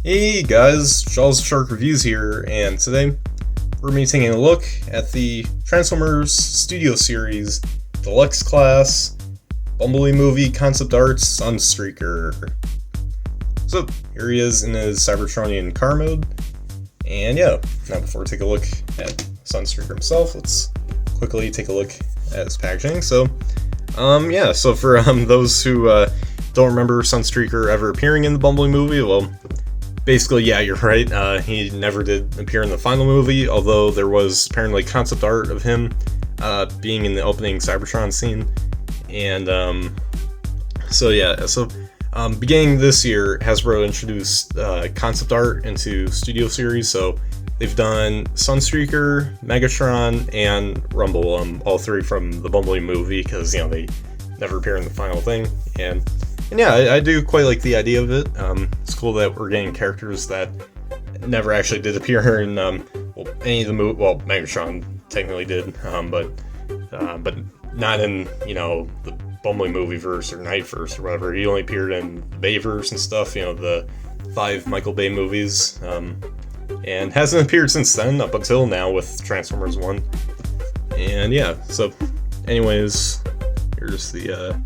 Hey guys, Charles Shark Reviews here, and today we're going to be taking a look at the Transformers Studio Series Deluxe Class Bumblebee movie concept art Sunstreaker. So here he is in his Cybertronian car mode, and yeah, now before we take a look at Sunstreaker himself, let's quickly take a look at his packaging. So for those who don't remember Sunstreaker ever appearing in the Bumblebee movie, well, basically, yeah, you're right. He never did appear in the final movie, although there was apparently concept art of him being in the opening Cybertron scene. And beginning this year, Hasbro introduced concept art into Studio Series. So they've done Sunstreaker, Megatron, and Rumble, all three from the Bumblebee movie, because they never appear in the final thing. And yeah, I do quite like the idea of it. It's cool that we're getting characters that never actually did appear in any of the movie. Well, Megatron technically did, but not in the Bumblebee movie verse or Nightverse or whatever. He only appeared in the Bayverse and stuff. The 5 Michael Bay movies, and hasn't appeared since then up until now with Transformers 1. And yeah, so anyways, here's the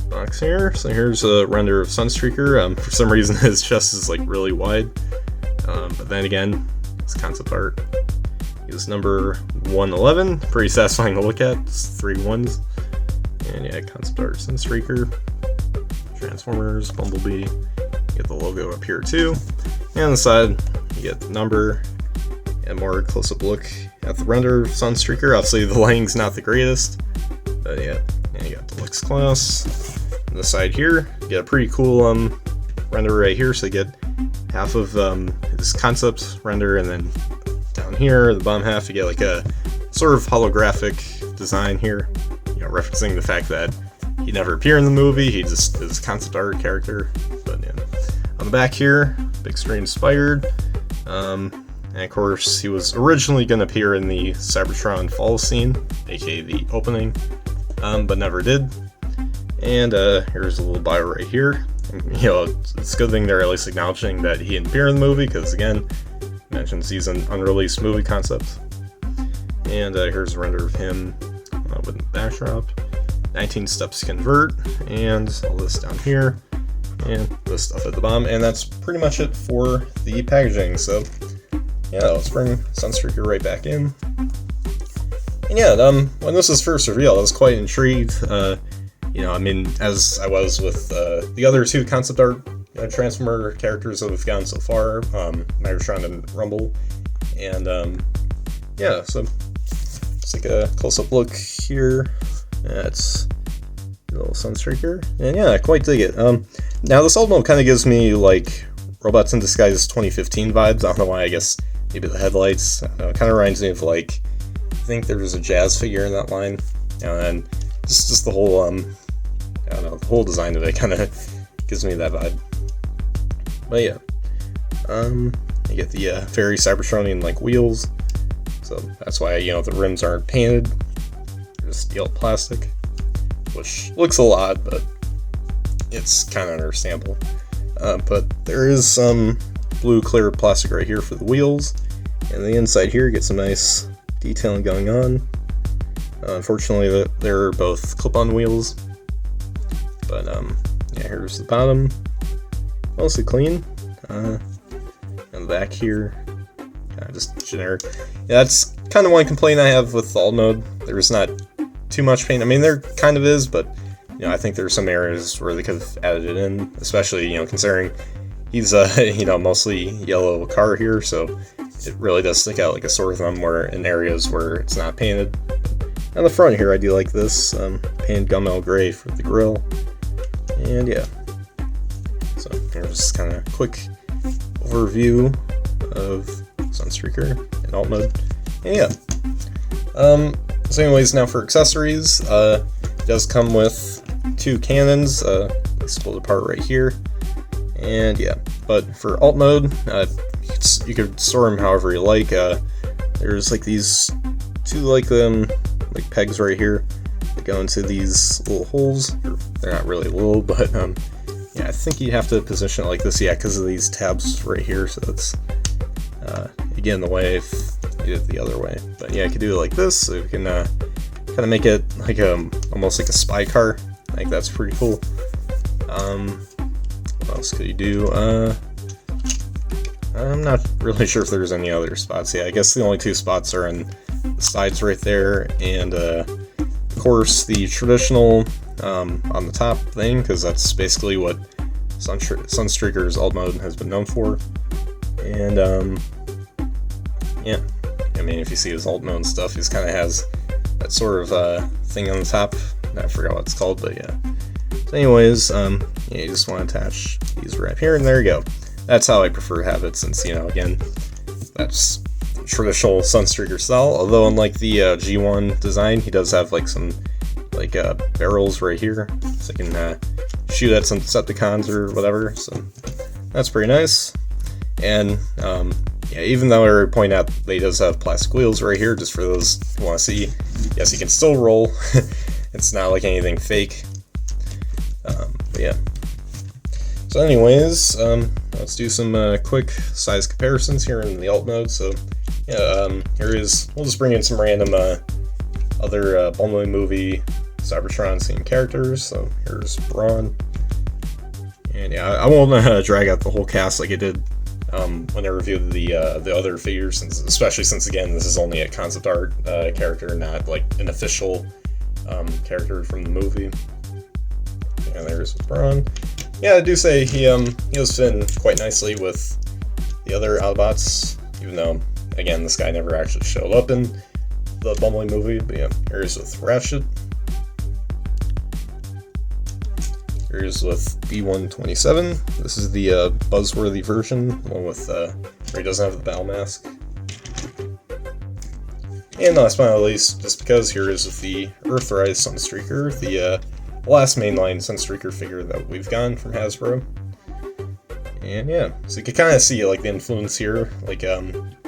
box here. So here's a render of Sunstreaker. For some reason his chest is like really wide, but then again, it's concept art. He's number 111, pretty satisfying to look at. It's 3 ones. And yeah, concept art Sunstreaker, Transformers, Bumblebee. You get the logo up here too, and on the side you get the number and more close-up look at the render of Sunstreaker. Obviously the lighting's not the greatest, but yeah, and you got Deluxe Class. On the side here, you get a pretty cool render right here, so you get half of this concept render, and then down here, the bottom half, you get like a sort of holographic design here, referencing the fact that he never appeared in the movie, he just is a concept art character. But yeah, on the back here, big screen inspired, and of course he was originally going to appear in the Cybertron Falls scene, aka the opening, but never did. And here's a little bio right here. It's a good thing they're at least acknowledging that he didn't appear in the movie, because again, mentions he's an unreleased movie concept. And here's a render of him with the backdrop, 19 steps to convert, and all this down here, and this stuff at the bottom. And that's pretty much it for the packaging. So yeah, let's bring Sunstreaker right back in. And yeah, when this was first revealed, I was quite intrigued. As I was with the other 2 concept art Transformer characters that we've gotten so far, Megatron and Rumble. And yeah, so let's take a close-up look here. That's a little Sunstreaker, and yeah, I quite dig it. Now this album kind of gives me like Robots in Disguise 2015 vibes. I don't know why. I guess maybe the headlights. I don't know, it kind of reminds me of like, I think there was a jazz figure in that line, and then just the whole I don't know, the whole design of it kind of gives me that vibe. But yeah, you get the very Cybertronian like wheels, so that's why the rims aren't painted, they're just steel plastic, which looks a lot, but it's kind of understandable. But there is some blue clear plastic right here for the wheels, and the inside here gets some nice detailing going on. Unfortunately, they're both clip-on wheels, but yeah, here's the bottom, mostly clean, and the back here, just generic. Yeah, that's kind of one complaint I have with the alt mode. There's not too much paint. I mean, there kind of is, but I think there's some areas where they could have added it in, especially considering he's mostly yellow car here, so it really does stick out like a sore thumb where in areas where it's not painted. On the front here, I do like this painted gunmetal gray for the grille, and yeah. So here's just kind of quick overview of Sunstreaker in alt mode, and yeah. So anyways, now for accessories, it does come with 2 cannons, split apart right here, and yeah. But for alt mode, you could store them however you like. There's like these 2 like pegs right here that go into these little holes. They're not really little, but yeah, I think you have to position it like this, yeah, because of these tabs right here, so it's you get in the way if you do it the other way. But yeah, I could do it like this, so you can kind of make it like almost like a spy car. I think that's pretty cool. What else could you do? I'm not really sure if there's any other spots. Yeah, I guess the only two spots are in the sides right there, and of course the traditional on the top thing, because that's basically what Sunstreaker's alt mode has been known for. And yeah, I mean, if you see his alt mode and stuff, he kind of has that sort of thing on the top. I forgot what it's called, but yeah. So anyways, yeah, you just want to attach these right here, and there you go. That's how I prefer to have it, since, you know, again, that's traditional Sunstreaker style. Although unlike the G1 design, he does have like some like barrels right here, so you can shoot at some Decepticons or whatever. So that's pretty nice. And yeah, even though I already point out that he does have plastic wheels right here, just for those who want to see, yes, he can still roll. It's not like anything fake. But yeah. So anyways, let's do some quick size comparisons here in the alt mode. So yeah, here is, we'll just bring in some random other Bumblebee movie Cybertron scene characters. So here's Braun. And yeah, I won't drag out the whole cast like I did when I reviewed the other figures, especially since, again, this is only a concept art character, not like an official character from the movie. And there's Braun. Yeah, I do say he does fit in quite nicely with the other Autobots, even though, again, this guy never actually showed up in the Bumblebee movie. But yeah, here's with Ratchet. Here's with B-127. This is the buzzworthy version, one with where he doesn't have the battle mask. And last but not least, just because, here is with the Earthrise Sunstreaker, the last mainline Sunstreaker figure that we've gotten from Hasbro. And yeah, so you can kind of see like the influence here. Like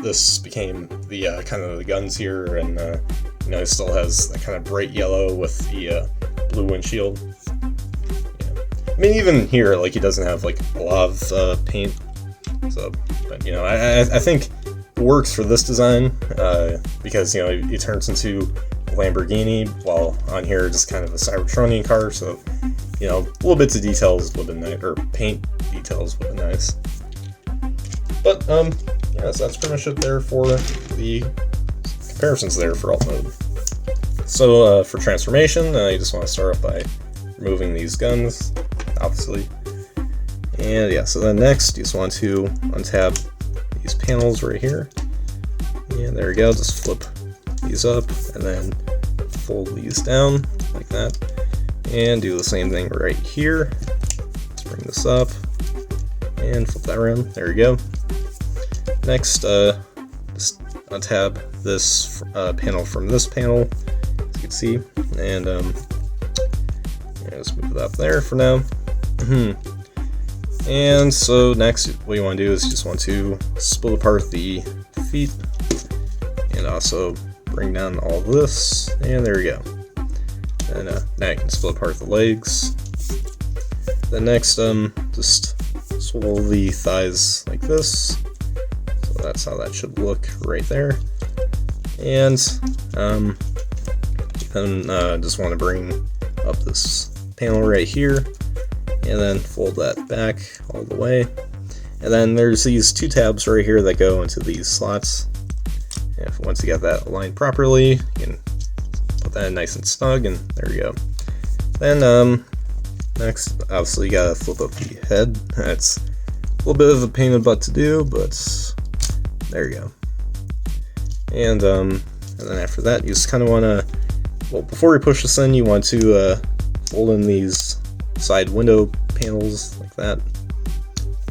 this became the kind of the guns here, and you know, it still has that kind of bright yellow with the blue windshield. Yeah. I mean, even here, like, he doesn't have like a lot of paint. So, but you know, I think it works for this design because, you know, it turns into Lamborghini, while on here just kind of a Cybertronian car, so, you know, little bits of details would have been nice, or paint details would have been nice. But yeah, so that's pretty much it there for the comparisons there for alt mode. So for transformation, you just want to start off by removing these guns, obviously. And yeah, so then next you just want to untab these panels right here, and there we go. Just flip these up and then fold these down like that, and do the same thing right here. Let's bring this up and flip that around. There we go. Next, just untab this panel from this panel, as you can see, and yeah, just move it up there for now. And so next, what you want to do is you just want to split apart the feet, and also bring down all this, and there we go. And now you can split apart the legs. Then next, just swivel the thighs like this. So that's how that should look right there. And then just want to bring up this panel right here, and then fold that back all the way. And then there's these two tabs right here that go into these slots. If once you get that aligned properly, you can put that in nice and snug, and there you go. Then next, obviously, you gotta flip up the head. That's a little bit of a pain in the butt to do, but there you go. And then after that, you just kind of want to, well, before you push this in, you want to fold in these side window panels like that,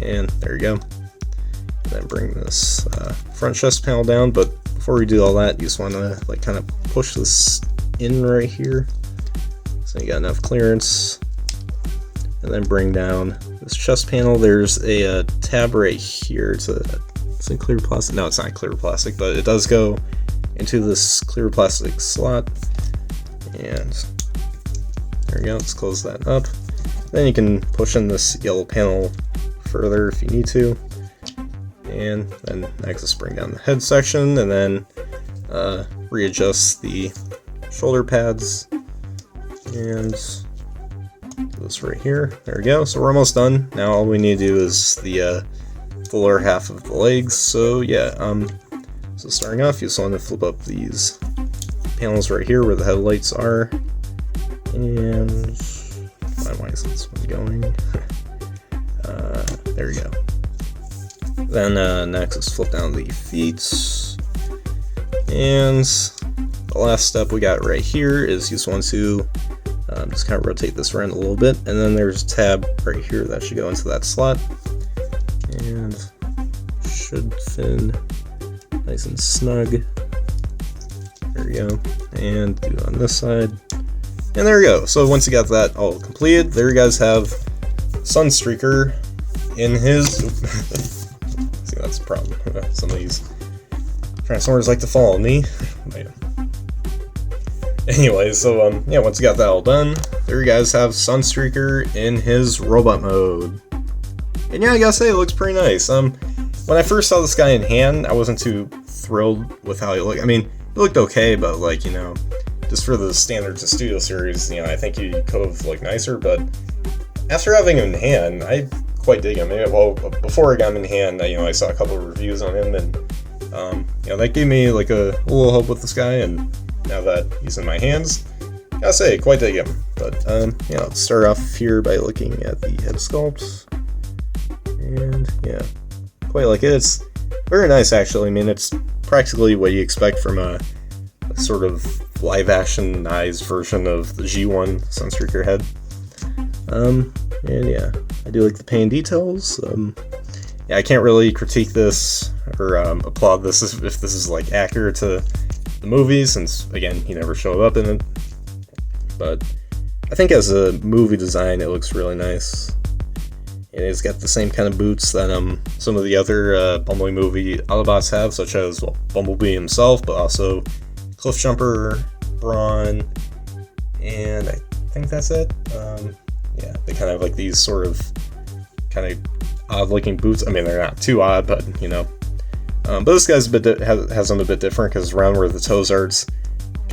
and there you go. And then bring this front chest panel down, but before we do all that, you just want to like kind of push this in right here, so you got enough clearance, and then bring down this chest panel. There's a tab right here. It's a clear plastic. No, it's not clear plastic, but it does go into this clear plastic slot, and there we go. Let's close that up. then you can push in this yellow panel further if you need to. And then next, just bring down the head section, and then readjust the shoulder pads. And this right here. There we go. So we're almost done. Now all we need to do is the lower half of the legs. So yeah, so starting off, you just want to flip up these panels right here where the headlights are. And why is this one going? There we go. Then next is flip down the feet. And the last step we got right here is you just want to just kind of rotate this around a little bit, and then there's a tab right here that should go into that slot, and should fit nice and snug. There we go, and do it on this side, and there we go. So once you got that all completed, there you guys have Sunstreaker in his. See, that's the problem. Some of these Transformers like to follow me. But yeah. Anyway, so yeah, once you got that all done, there you guys have Sunstreaker in his robot mode. And yeah, I gotta say, it looks pretty nice. When I first saw this guy in hand, I wasn't too thrilled with how he looked. I mean, he looked okay, but like, you know, just for the standards of Studio Series, you know, I think he could have looked nicer. But after having him in hand, I quite dig him. Well, before I got him in hand, you know, I saw a couple of reviews on him, and you know, that gave me like a little hope with this guy. And now that he's in my hands, gotta say, quite dig him. But yeah, let's start off here by looking at the head sculpt, and yeah, quite like it. It's very nice, actually. I mean, it's practically what you expect from a sort of live-actionized version of the G1 Sunstreaker head. And yeah, I do like the paint details. Yeah, I can't really critique this or applaud this if this is like accurate to the movie, since again, he never showed up in it. But I think as a movie design, it looks really nice. And it's got the same kind of boots that some of the other Bumblebee movie Autobots have, such as, well, Bumblebee himself, but also Cliffjumper, Brawn, and I think that's it. Yeah, they kind of have like these sort of kind of odd-looking boots. I mean, they're not too odd, but you know. But this guy's has them a bit different, because around where the toes are, it's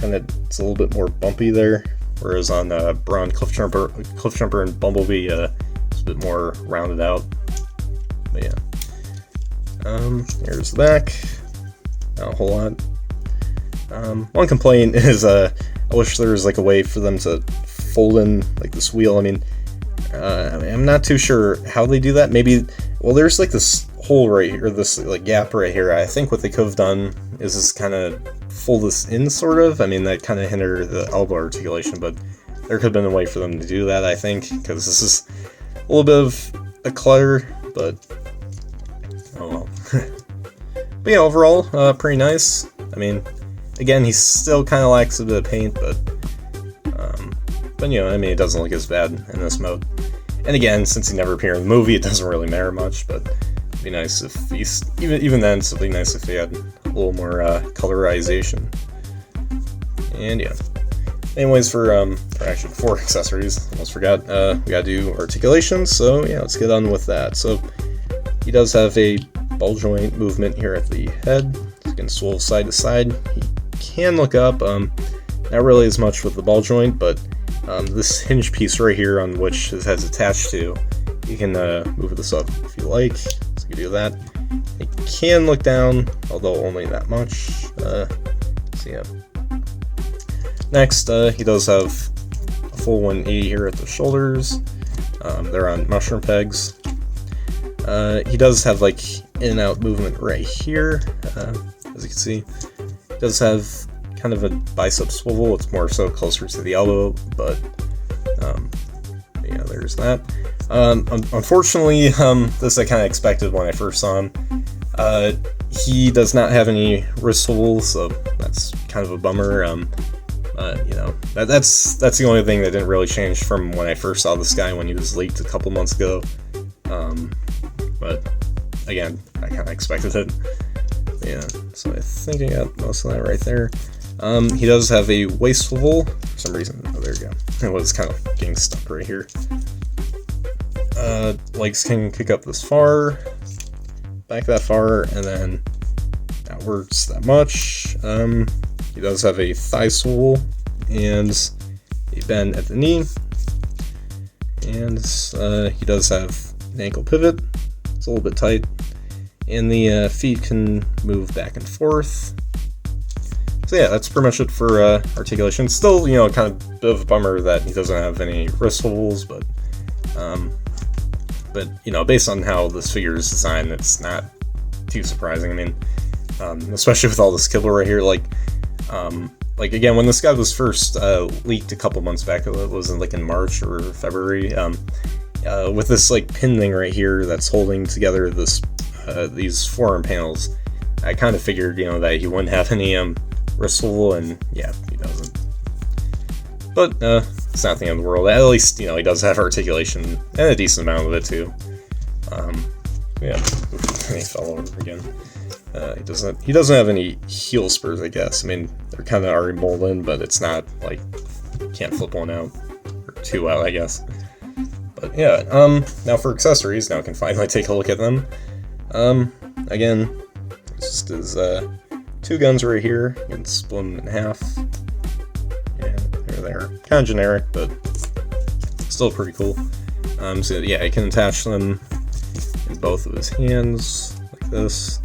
a little bit more bumpy there. Whereas on Brawn, Cliffjumper, and Bumblebee, it's a bit more rounded out. But yeah. Here's the back. Not a whole lot. One complaint is I wish there was like a way for them to fold in like this wheel. I mean, I'm not too sure how they do that. Maybe, well, there's like this hole right here, this like gap right here. I think what they could have done is just kind of fold this in, sort of. I mean, that kind of hindered the elbow articulation, but there could have been a way for them to do that, I think, because this is a little bit of a clutter, but oh well. But yeah, overall, pretty nice. I mean, again, he still kind of lacks a bit of paint, but you know, I mean, it doesn't look as bad in this mode. And again, since he never appeared in the movie, it doesn't really matter much, but it'd be nice if he's, even then, it'd be nice if he had a little more colorization. And yeah. Anyways, for actually 4 accessories, almost forgot, we gotta do articulations, so yeah, let's get on with that. So, he does have a ball joint movement here at the head. He can swivel side to side. He can look up, not really as much with the ball joint, but this hinge piece right here on which his head's attached to, you can move this up if you like, so you can do that. It can look down, although only that much, so yeah. Next, he does have a full 180 here at the shoulders. They're on mushroom pegs. He does have like in and out movement right here, as you can see. He does have kind of a bicep swivel. It's more so closer to the elbow, but yeah, there's that. Unfortunately, this I kind of expected when I first saw him. He does not have any wrist swivels, so that's kind of a bummer. You know, that's the only thing that didn't really change from when I first saw this guy when he was leaked a couple months ago. But again, I kind of expected it. Yeah, so I think I got most of that right there. He does have a waist swivel for some reason. Oh, there you go. It was kind of getting stuck right here. Legs can kick up this far, back that far, and then outwards that much. He does have a thigh swivel and a bend at the knee, and he does have an ankle pivot. It's a little bit tight, and the feet can move back and forth. So yeah, that's pretty much it for articulation. Still, you know, kind of a bit of a bummer that he doesn't have any wrist swivels, but you know, based on how this figure is designed, it's not too surprising. I mean, especially with all this kibble right here, like again, when this guy was first leaked a couple months back, it was in March or February, with this like pin thing right here that's holding together this these forearm panels, I kind of figured, you know, that he wouldn't have any wrist swivel, and yeah, he doesn't. But it's not the end of the world. At least, you know, he does have articulation and a decent amount of it too. Yeah, he fell over again. He doesn't have any heel spurs, I guess. I mean, they're kind of already molded in, but it's not like you can't flip one out or two out, I guess. But yeah, now for accessories. Now I can finally take a look at them. Again, it's just his two guns right here. You can split them in half. And they're kind of generic, but still pretty cool. So yeah, I can attach them in both of his hands like this.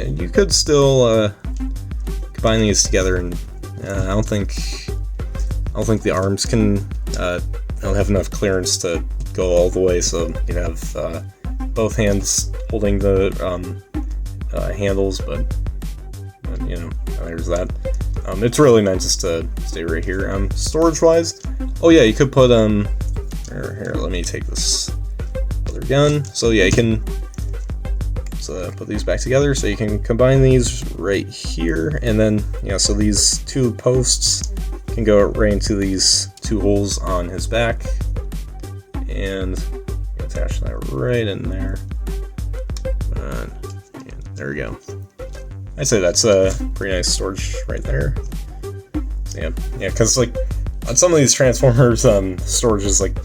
You could still combine these together, and I don't think the arms can don't have enough clearance to go all the way, so you have both hands holding the handles, but you know, there's that. It's really meant just to stay right here. Storage wise, oh yeah, you could put here, let me take this other gun. So yeah, you can put these back together, so you can combine these right here, and then, you know, so these two posts can go right into these two holes on his back, and attach that right in there. And there we go. I'd say that's a pretty nice storage right there. So yeah, because like on some of these Transformers, storage is like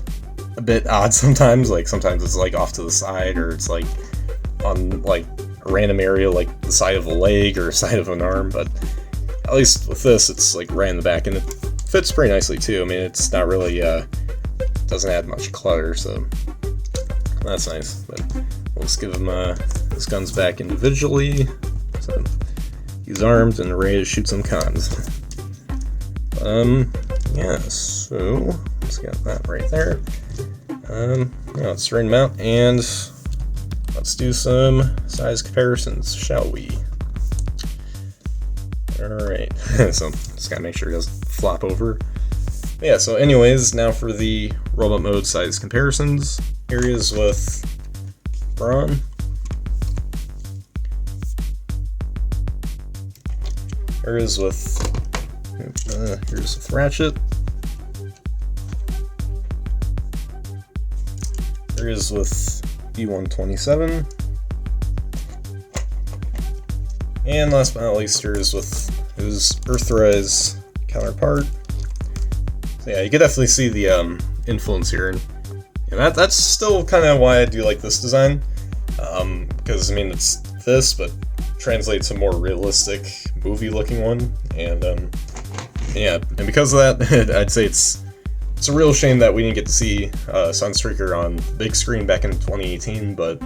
a bit odd sometimes. Like sometimes it's like off to the side, or it's like on like a random area, like the side of a leg or side of an arm. But at least with this, it's like right in the back, and it fits pretty nicely too. I mean, it's not really doesn't add much clutter, so that's nice. But we'll just give him his guns back individually. So he's armed and ready to shoot some cons. Yeah, so let's get that right there. Yeah, let's straighten them out, and let's do some size comparisons, shall we? Alright, so just gotta make sure it doesn't flop over. But yeah, so anyways, now for the robot mode size comparisons. Here he is with Brawn. Here he is with here's with Ratchet. Here he is with B-127. And last but not least, here is with his Earthrise counterpart. So yeah, you can definitely see the influence here, and that's still kind of why I do like this design, because I mean, it's this, but translates a more realistic movie-looking one, and yeah, and because of that, I'd say it's a real shame that we didn't get to see Sunstreaker on the big screen back in 2018, but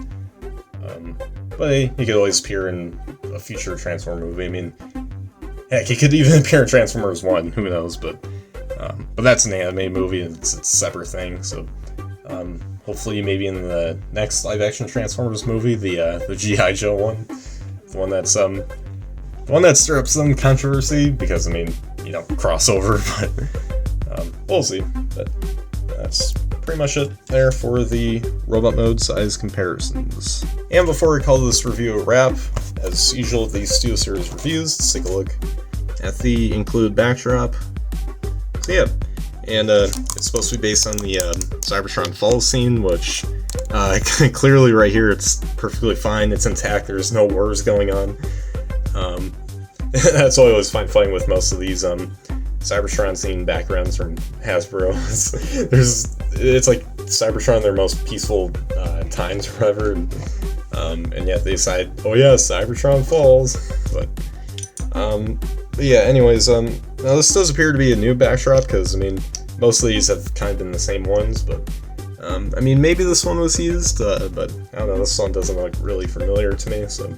he could always appear in a future Transformer movie. I mean, heck, he could even appear in Transformers 1, who knows, but that's an anime movie, and it's a separate thing, so hopefully maybe in the next live-action Transformers movie, the G.I. Joe one, the one that stirred up some controversy, because, I mean, you know, crossover, but we'll see. But that's pretty much it there for the robot mode size comparisons. And before we call this review a wrap, as usual with these Studio Series reviews, let's take a look at the included backdrop. So yeah, and it's supposed to be based on the Cybertron Falls scene, which clearly right here it's perfectly fine, it's intact, there's no wars going on. That's what I always find funny with most of these Cybertron scene backgrounds from Hasbro. It's like Cybertron, their most peaceful times or whatever, and yet they decide, oh yeah, Cybertron falls. But yeah, anyways, now this does appear to be a new backdrop, because I mean, most of these have kind of been the same ones, but I mean, maybe this one was used, but I don't know, this one doesn't look really familiar to me, so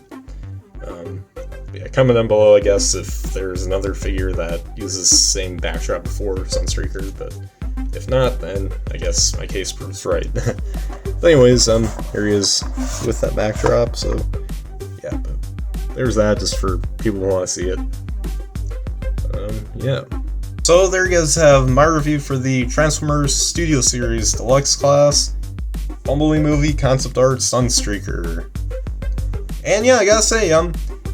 yeah, comment down below, I guess, if there's another figure that uses the same backdrop before Sunstreaker, but if not, then I guess my case proves right. But anyways, here he is with that backdrop, so yeah, but there's that, just for people who want to see it. Yeah. So there you guys have my review for the Transformers Studio Series Deluxe class, Bumblebee movie concept art Sunstreaker. And yeah, I gotta say,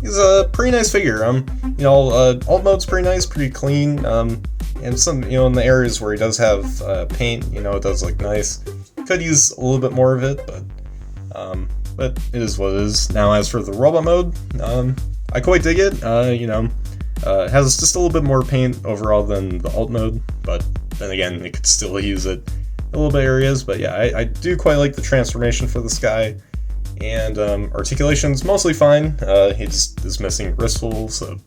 he's a pretty nice figure. You know, alt mode's pretty nice, pretty clean. And some, you know, in the areas where he does have paint, you know, it does look nice. Could use a little bit more of it, but it is what it is. Now, as for the robot mode, I quite dig it. You know, it has just a little bit more paint overall than the alt mode, but then again, it could still use it in a little bit areas. But yeah, I do quite like the transformation for this guy. And articulation's mostly fine. He just is missing wristful, so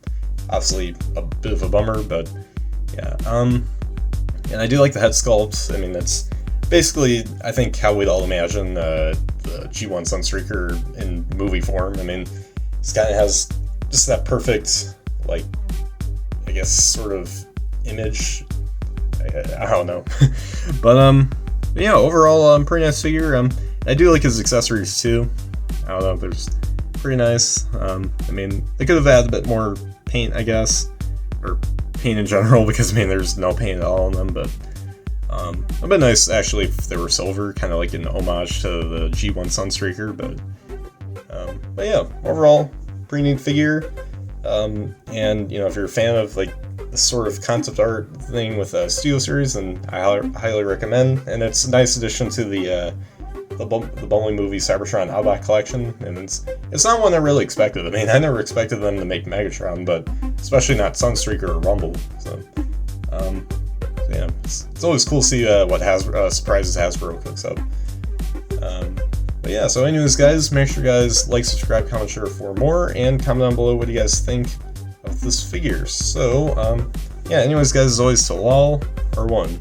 obviously a bit of a bummer, but yeah. And I do like the head sculpt. I mean, that's basically, I think, how we'd all imagine the G1 Sunstreaker in movie form. I mean, this guy has just that perfect, like, I guess, sort of image. I don't know. But yeah, overall, pretty nice figure. I do like his accessories too. I don't know, they're just pretty nice. I mean, they could have had a bit more paint, I guess, or paint in general, because I mean, there's no paint at all on them. But it'd been nice actually if they were silver, kind of like an homage to the G1 Sunstreaker. But yeah, overall, pretty neat figure. And you know, if you're a fan of like this sort of concept art thing with a studio series, then I highly recommend. And it's a nice addition to the Bumblebee movie Cybertron Outback collection, and it's not one I really expected. I mean, I never expected them to make Megatron, but especially not Sunstreaker or Rumble. So yeah, it's always cool to see what surprises Hasbro cooks up. But yeah, so anyways, guys, make sure you guys like, subscribe, comment, share for more, and comment down below what you guys think of this figure. So yeah, anyways, guys, as always, till all are one.